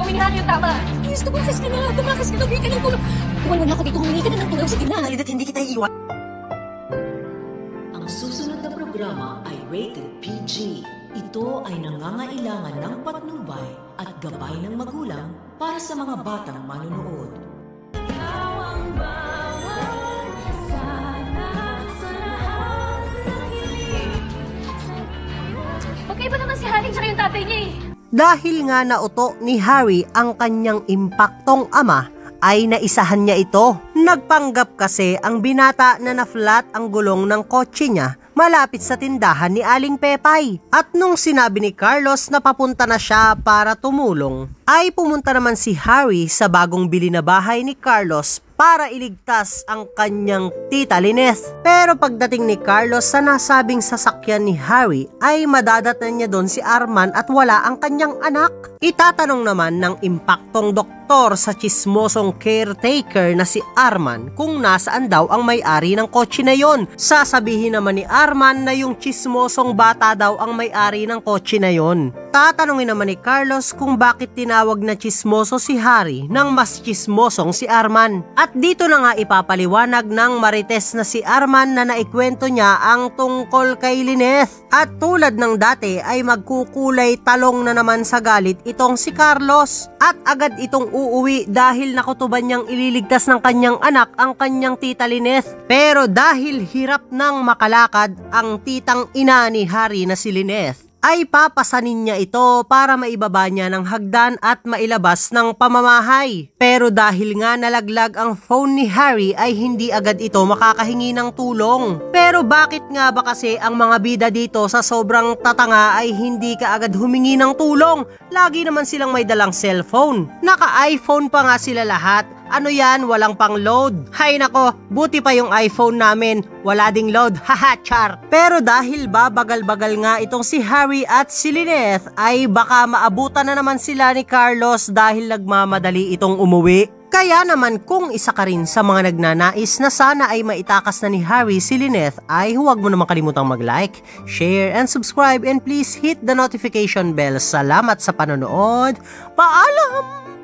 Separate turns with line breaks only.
gawin Harry yung tama.
Please, tumakas ka na. Tumakas ka na. Huwag ka ng tulong. Tumalon ako dito. Humingi ka na ng tulong. Sige na.
Halina't hindi kita iiwan.
Ang susunod na programa ay rated PG. Ito ay nangangailangan ng patnubay at gabay ng magulang para sa mga batang manunood.
Magkaiba naman si Harry tsaka yung tatay niya eh.
Dahil nga nauto ni Harry ang kanyang impaktong ama, ay naisahan niya ito. Nagpanggap kasi ang binata na na-flat ang gulong ng kotse niya malapit sa tindahan ni Aling Pepay. At nung sinabi ni Carlos na papunta na siya para tumulong, ay pumunta naman si Harry sa bagong bili na bahay ni Carlos para iligtas ang kanyang tita Lineth. Pero pagdating ni Carlos sa nasabing sasakyan ni Harry, ay madadatnan niya doon si Arman at wala ang kanyang anak. Itatanong naman ng impaktong doktor sa chismosong caretaker na si Arman kung nasaan daw ang may-ari ng kotse na yon. Sasabihin naman ni Arman na yung chismosong bata daw ang may-ari ng kotse na yon. Tatanungin naman ni Carlos kung bakit tinawag na chismoso si Harry nang mas chismosong si Arman. At dito na nga ipapaliwanag ng marites na si Arman na naikwento niya ang tungkol kay Lineth. At tulad ng dati ay magkukulay talong na naman sa galit itong si Carlos. At agad itong uuwi dahil nakutuban niyang ililigtas ng kanyang anak ang kanyang tita Lineth. Pero dahil hirap nang makalakad ang titang ina ni Harry na si Lineth, ay papasanin niya ito para maibaba niya ng hagdan at mailabas ng pamamahay. Pero dahil nga nalaglag ang phone ni Harry ay hindi agad ito makakahingi ng tulong. Pero bakit nga ba kasi ang mga bida dito sa sobrang tatanga ay hindi kaagad humingi ng tulong? Lagi naman silang may dalang cellphone. Naka-iPhone pa nga sila lahat. Ano yan? Walang pang load. Hay nako, buti pa yung iPhone namin. Wala ding load. Haha, char. Pero dahil babagal-bagal nga itong si Harry at si Lineth, ay baka maabutan na naman sila ni Carlos dahil nagmamadali itong umuwi. Kaya naman kung isa ka rin sa mga nagnanais na sana ay maitakas na ni Harry si Lineth, ay huwag mo naman kalimutang mag-like, share, and subscribe, and please hit the notification bell. Salamat sa panonood. Paalam!